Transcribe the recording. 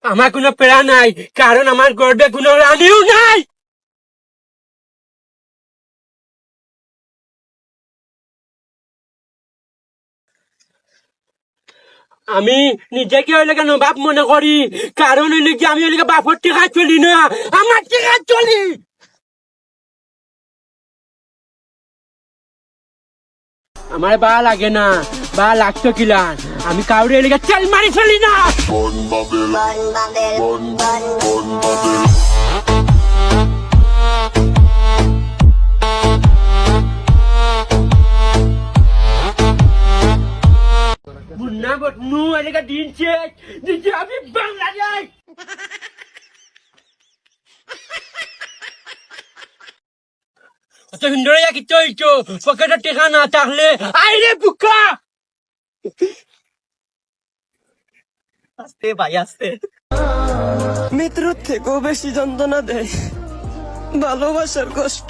আমার কোনো পেড়া নাই, কারণ আমার গর্বে কোনো রানীও নাই। আমি নিজেকে হইলে কেন বাপ মনে করি, কারণ হইলে কি আমি হইলে বাপর টিকা চলি না, আমার টিকা চলি। আমার বা লাগে না, বা লাগতো কিলান, আমি কাউরে এলাকা তেল মারি চলি না। মুন্না বটনু এলাকা দিন শেষ দিচ্ছে আমি বাংলাদেশ। অত সুন্দর কি চলছো, পকেটে টেকা না থাকলে আইরে বুকা। আস্তে ভাই আস্তে। মৃত্যুর থেকেও বেশি যন্ত্রণা দেয় ভালোবাসার কষ্ট।